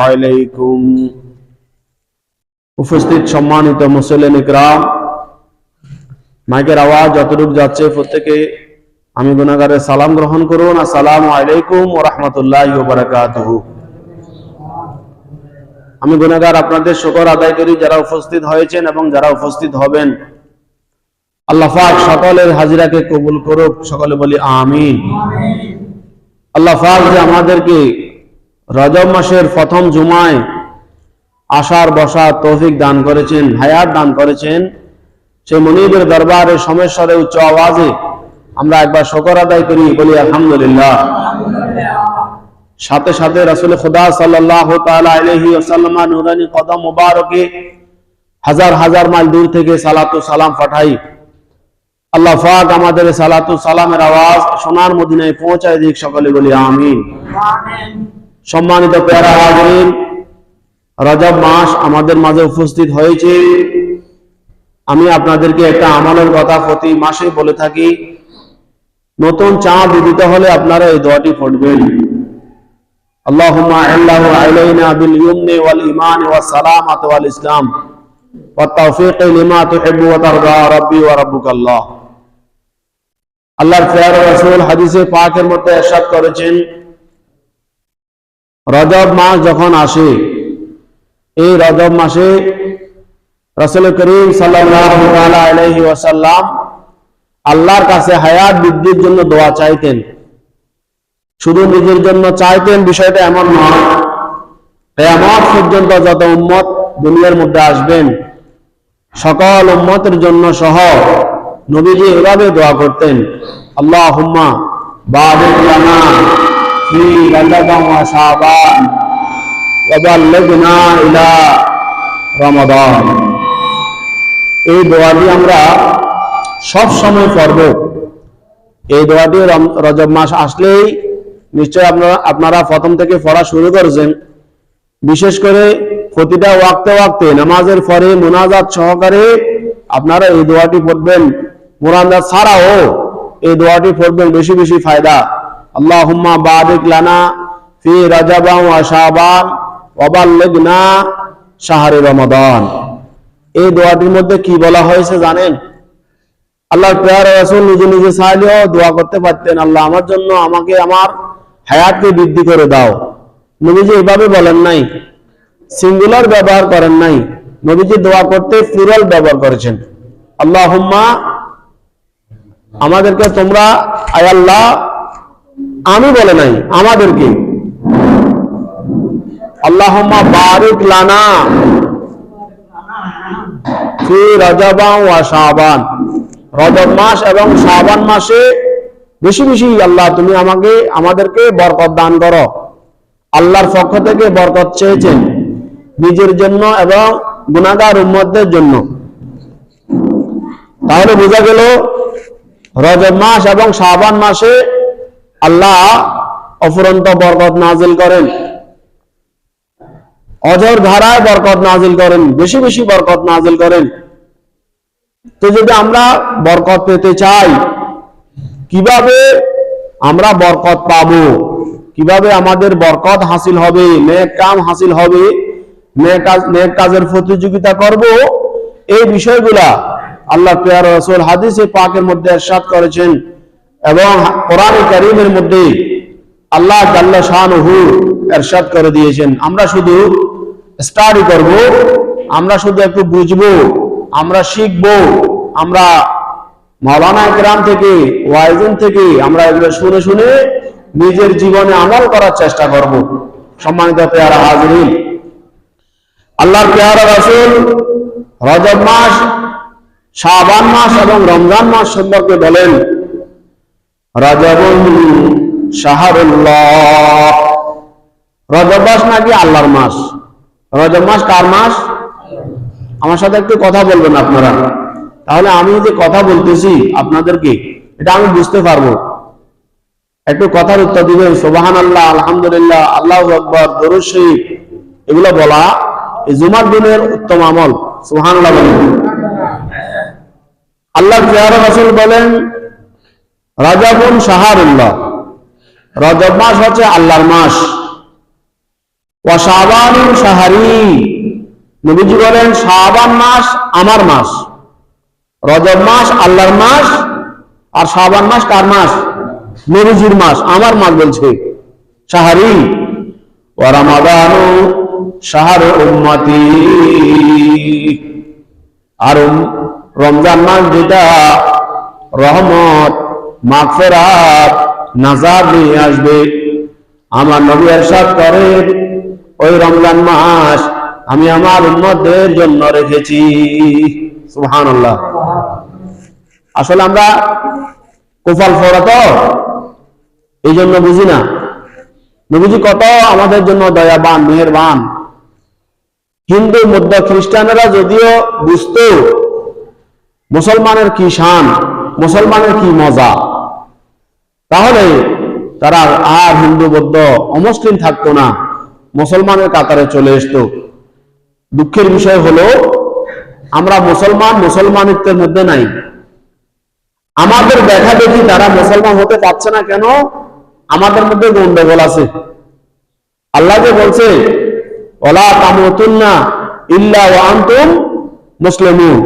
আলাইকুম। উপস্থিত সম্মানিত মুসল্লিন ইকরাম, মাইকের আওয়াজ যতটুকু যাচ্ছে প্রত্যেকে আমি গুনাহগারের সালাম গ্রহণ করুন। আসসালামু আলাইকুম ওয়া রাহমাতুল্লাহি ওয়া বারাকাতুহু। আমি গুনাহগার আপনাদের শুকর আদায় করি যারা উপস্থিত হয়েছেন এবং যারা উপস্থিত হবেন। আল্লাহ পাক সকলের হাজিরাকে কবুল করুক, সকলে বলি আমিন। আল্লাহ পাক যে আমাদেরকে রজব মাসের প্রথম জুমায় আসার বসার তৌফিক দান করেছেন, হায়াত দান করেছেন, সেই মুনিবের দরবারে সমস্বরে উচ্চ আওয়াজে আমরা একবার শুকর আদায় করি, বলি আলহামদুলিল্লাহ। সাথে সাথে রাসূল খুদা সাল্লাল্লাহু তাআলা আলাইহি ওয়াসাল্লাম নূরানী কদম মুবারকে হাজার হাজার মাইল দূর থেকে সালাতু সালাম পাঠাই। আল্লাহ পাক আমাদের সালাতু সালামের আওয়াজ সোনার মদিনায় পৌঁছায় দিক, সকলে বলি আমিন। সম্মানিত প্যারা হাজিরিন, রজব মাস আমাদের মাঝে উপস্থিত হয়েছে। আমি আপনাদেরকে একটা আমলের কথা প্রতি মাসে বলে থাকি। নতুন চাঁদ উদিত হলে আপনারা এই দোয়াটি পড়বেন, আল্লাহুম্মা আল্লাহু আলাইনা বিল ইয়ুমনি ওয়াল ঈমানি ওয়াস সালামাতি ওয়াল ইসলাম ওয়াত তাওফীকি লিমা তুহিব্বু ওয়া তারদা রাব্বি ওয়া রাব্বুকাল্লাহ। আল্লাহর প্রিয় রাসূল হাদিসে পাকের মধ্যে ইরশাদ করেছেন, রজব মাস যখন আসে, এই রজব মাসে রাসূল করিম সাল্লাল্লাহু আলাইহি ওয়াসাল্লাম আল্লাহর কাছে হায়াত বৃদ্ধির জন্য দোয়া চাইতেন। শুধু নিজের জন্য চাইতেন বিষয়টা এমন নয়, কিয়ামত পর্যন্ত যত উম্মত দুনিয়ার মধ্যে আসবেন সকল উম্মতের জন্য সহ নবীজি এভাবে দোয়া করতেন, আল্লাহুম্মা বারিক লানা ফি রজব ওয়া শাবান ওয়া বাল্লিগনা ইলা রমাদান। এই দোয়াটি আমরা সব সময় পড়ব। এই দোয়াটি রজব মাস আসলেই নিশ্চয় আপনারা প্রথম থেকে পড়া শুরু করেছেন। বিশেষ করে প্রতিটা ওয়াক্তে ওয়াক্তে নামাজের পরে মুনাজাত সহকারে আপনারা এই দোয়াটি পড়বেন। মুনাজাত ছাড়াও এই দোয়াটি পড়বেন, বেশি বেশি ফায়দা। আল্লাহুম্মা বারিক লানা ফি রজব ওয়া শাবান ওয়া বাল্লিগনা শাহরে রমাদান। এই দোয়াটির মধ্যে কি বলা হয়েছে জানেন? আল্লাহর প্রিয় রাসূল নিজে নিজে চাইলেও দোয়া করতে পারতেন, আল্লাহ আমার জন্য আমাকে আমার হায়াতকে বৃদ্ধি করে দাও। নবীজি এভাবে বলেন নাই, সিঙ্গুলার ব্যবহার করেন নাই। নবীজি দোয়া করতে প্লুরাল ব্যবহার করেছেন। আল্লাহুম্মা, আমাদেরকে তোমরা, আয় আল্লাহ, আমি বলে নাই, আমাদেরকে। আল্লাহুম্মা বারিক লানা ফি রজব ওয়া শাবান, রজব মাস এবং শাবান মাসে বেশি বেশি আল্লাহ তুমি আমাদেরকে বরকত দান করো। আল্লাহর পক্ষ থেকে বরকত চেয়েছেন নিজের জন্য এবং গুনাহগার উম্মতদের জন্য। তাহলে বোঝা গেল রজব মাস এবং শাবান মাসে আল্লাহ অফুরন্ত বরকত নাজিল করেন, অঝর ধারায় বরকত নাজিল করেন, বেশি বেশি বরকত নাজিল করেন। তো যদি আমরা বরকত পেতে চাই, কিভাবে আমরা বরকত পাবো, কিভাবে আমাদের বরকত হাসিল হবে, নেক কাম হাসিল হবে, নেক কাজের প্রতিযোগিতা করব, এই বিষয়গুলা আল্লাহ প্রিয় রাসূল হাদিসে পাকের মধ্যে ইরশাদ করেছেন এবং কোরআন কারীমের মধ্যে আল্লাহ জাল্লা শানুহু ইরশাদ করে দিয়েছেন। আমরা শুধু স্টাডি করব, আমরা শুধু একটু বুঝবো, আমরা শিখবো, আমরা মাওলানা ইকরাম থেকে, ওয়াইজিন থেকে আমরা এগুলো শুনে শুনে নিজের জীবনে আমল করার চেষ্টা করব। সম্মানিত প্রিয় হাজিরিন, আল্লাহর প্রিয় রাসূল রজব মাস, শাবান মাস এবং রমজান মাস সম্পর্কে বলেন, রজবুন শাহরুল্লাহ। রজব মাস নাকি আল্লাহর মাস? রজব মাস কার মাস? আমার সাথে একটু কথা বলবেন আপনারা, তাহলে আমি যে কথা বলতেছি আপনাদেরকে এটা আমি বুঝতে পারবো। একটু কথার উত্তর দিবেন। সুবহানাল্লাহ, আলহামদুলিল্লাহ, আল্লাহু আকবার, দরুদ শরীফ, এগুলো বলা এই জুমার দিনের উত্তম আমল। সুবহানাল্লাহ বলেন। আল্লাহর প্রিয় রাসূল বলেন, রজবুন শাহরুল্লাহ, রজব মাস হচ্ছে আল্লাহর মাস। ওয়া শাবানু শাহরি, নবীজি বলেন শাবান মাস আমার মাস, রজব মাস আল্লাহর মাস, আর শাবান মাস কার মাস? নবীজির মাস, আমার মাস বলছে শাহরি। ওয়া রমাদানু শাহরু উম্মতি, আর রমজান মাস যেটা রহমত, মাগফিরাত, নাজাত নিয়ে আসবে। আমার নবী ইরশাদ করেন ওই রমজান মাস আমি আমার উম্মতদের জন্য রেখেছি। সুবহানাল্লাহ। আসলে আমরা কোফাল ফোড়া তো এই জন্য বুঝি না নবীজি কত আমাদের জন্য দয়াবান, মেহেরবান। হিন্দু মধ্য খ্রিস্টানেরা যদিও বুঝতো মুসলমানের কি শান, মুসলমানের কি মজা, তাহলে তারা আর হিন্দু বৌদ্ধ অমুসলিম থাকতো না, মুসলমানের কাতারে চলে আসতো। দুঃখের বিষয় হলো আমরা মুসলমান, মুসলমানিত্বের মধ্যে নাই। আমাদের দেখা দেখি তারা মুসলমান হতে পারছে না কেন? আমাদের মধ্যে গন্ডগোল আছে। আল্লাহ যে বলছে ওয়ালা তামুতুন্না ইল্লা ওয়া আনতুম মুসলিমুন,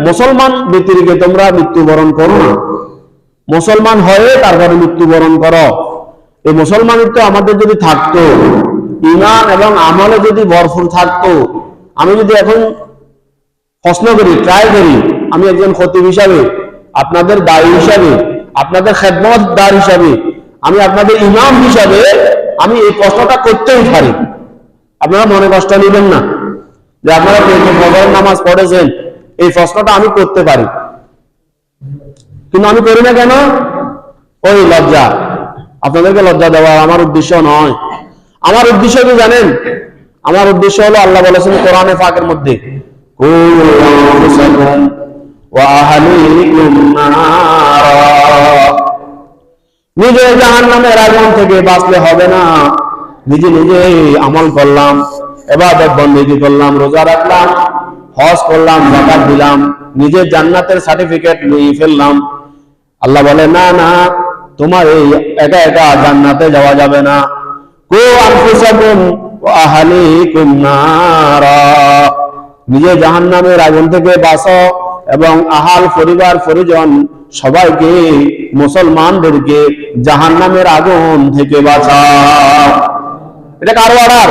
মুসলমান ব্যতিরেকে তোমরা মৃত্যুবরণ করো না, মুসলমান হয়ে তারপরে মৃত্যুবরণ করো। এই মুসলমানিত্ব আমাদের যদি থাকতো, ঈমান এবং আমলে যদি ভরপুর থাকতো, আমি যদি এখন প্রশ্ন করি, ট্রাই করি, আমি একজন খতিব হিসাবে, আপনাদের দায়ী হিসাবে, আপনাদের খেদমতদার হিসাবে, আমি আপনাদের ইমাম হিসাবে আমি এই প্রশ্নটা করতেই পারি। আপনারা মনে কষ্ট নেবেন না যে আপনারা ফজরের নামাজ পড়েছেন, এই প্রশ্নটা আমি করতে পারি, কিন্তু আমি করি না কেন? ওই লজ্জা, আপনাদেরকে লজ্জা দেওয়া আমার উদ্দেশ্য নয়। আমার উদ্দেশ্য কি জানেন? আমার উদ্দেশ্য হলো আল্লাহ বলেছেন কোরআনে পাকের মধ্যে, নিজে জাহান্নামের আগুন থেকে বাঁচলে হবে না। নিজে নিজে আমল করলাম, ইবাদত বন্দেগী করলাম, রোজা রাখলাম, হজ করলাম, যাকাত দিলাম, নিজের জান্নাতের সার্টিফিকেট নিয়ে ফেললাম। আল্লাহ বলে না না, তোমার এই একা একা জান্নাতে যাওয়া যাবে না। কু আনফুসাকুম ওয়া আহলিকুম নারা, নিজে জাহান্নামের আগুন থেকে বাঁচো এবং আহাল, পরিবার, পরিজন সবাইকে, মুসলমানদেরকে জাহান্নামের আগুন থেকে বাঁচাও। এটা কার অর্ডার?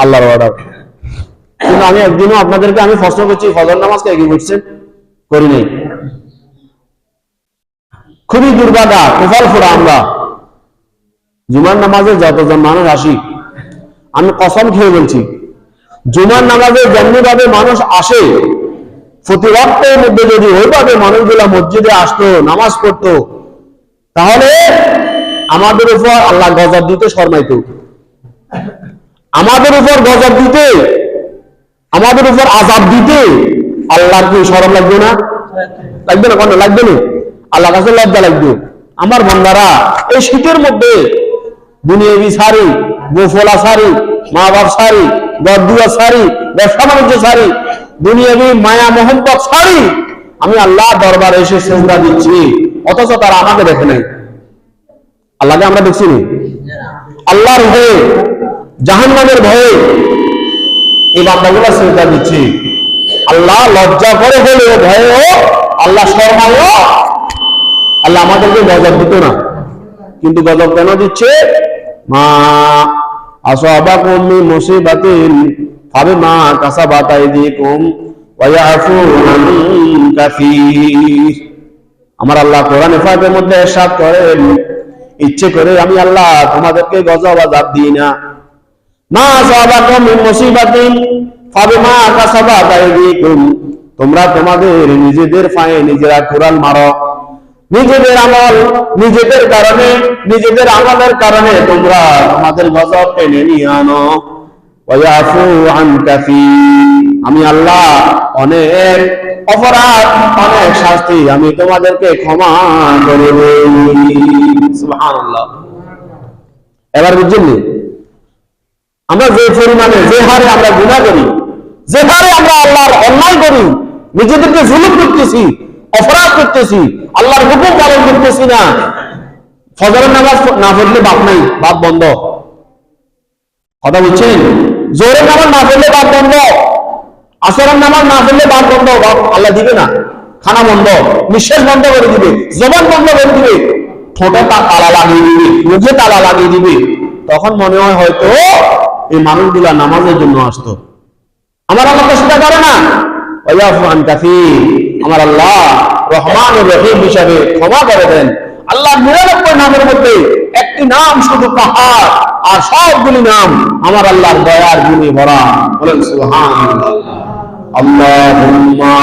আল্লাহর অর্ডার। কিন্তু আমি একদিনও আপনাদেরকে আমি প্রশ্ন করছি ফজর নামাজকে এগিয়ে করছেন? করি নাই। খুবই দুর্ভাগা, কোফাল ফোড়া আমরা। জুমার নামাজে যতজন মানুষ আসি, আমি কসম খেয়ে বলছি, জুমার নামাজে যেমনি ভাবে মানুষ আসে, প্রতি ওয়াক্তের মধ্যে যদি ওইভাবে মানুষগুলা মসজিদে আসতো, নামাজ পড়তো, তাহলে আমাদের উপর আল্লাহ গজব দিতে শর্মাইতো। আমাদের উপর গজব দিতে, আমাদের উপর আযাব দিতে আল্লাহর কি শরম লাগবে না? লাগবে না? কেন লাগবে না? আল্লাহ কাছে লজ্জা লাগবে। আমার বান্দারা এই শীতের মধ্যে দুনিয়াবি সারি, গোফলা সারি, মা বাপ সারি, গদ্দুয়া সারি, ব্যবসা বাণিজ্য সারি, দুনিয়াবি মায়া মোহাম্মত সারি আমি আল্লাহ দরবারে এসে সেজদা দিচ্ছি, অথচ তারা আমাকে দেখে নাই। আল্লাহকে আমরা দেখছি না। আল্লাহর ভয়ে, জাহান্নামের ভয়ে এই বান্দাগুলো সেজদা দিচ্ছি। আল্লাহ লজ্জা করে হলেও, ভয়েও, আল্লাহ শর্মায়ও আল্লাহ আমাদেরকে গজব দিত না। কিন্তু গজব কেন দিচ্ছে? মা আসাবাকুম মিন মুসিবাতিন ফাবিমা কাসাবাত আইদিকুম ওয়া ইয়াফু আন কাসীর। আমার আল্লাহ কোরআনে পাকের মধ্যে ইরশাদ করেন, ইচ্ছে করে আমি আল্লাহ তোমাদেরকে গজব আযাব দিই না। মা আসাবাকুম মিন মুসিবাতিন ফাবিমা কাসাবাত আইদিকুম, তোমরা তোমাদের নিজেদের পায়ে নিজেরা কুড়াল মারো, নিজেদের আমল, নিজেদের কারণে, নিজেদের আমলের কারণে তোমরা তোমাদের গজব টেনে নিয়ে আনো। ওয়ায়াফু আন কাসীর, আমি আল্লাহ অনেক অপরাধ, অনেক শাস্তি আমি তোমাদেরকে ক্ষমা করে দেই। সুবহানাল্লাহ। এবার বুঝছেন, আমরা যে পরিমাণে, যে হারে আমরা গুনাহ করি, যে হারে আমরা আল্লাহর অন্যায় করি, নিজেদেরকে জুলুম করতেছি, অপরাধ করতেছি, আল্লাহর হুকুম পালন করতেছি না। ফজরের নামাজ না পড়লে বাপ নাই, বাপ বন্ধ। কথা বুঝছেন? জোরে নামাজ না পড়লে বাদ বন্ধ, আসরের নামাজ না পড়লে বাদ বন্ধ, আল্লাহ দিবে না। খানা বন্ধ, নিঃশ্বাস বন্ধ করে দিবে, জবান বন্ধ করে দিবে, ঠোঁটে তালা লাগিয়ে দিবে, মুখে তালা লাগিয়ে দিবে। তখন মনে হয় হয়তো এই মানুষগুলা নামাজের জন্য আসতো। আমার আল্লাহ তো সেটা করে না। আমার আল্লাহ রহমান ও রহিম হিসাবে ক্ষমা করে দেন। আল্লাহ 99 নামের মধ্যে একটি নাম শুধু পাহাড়, আর সবগুলি নাম আমার আল্লাহর দয়ার গুণে ভরা। বলেন সুবহানাল্লাহ। আল্লাহুম্মা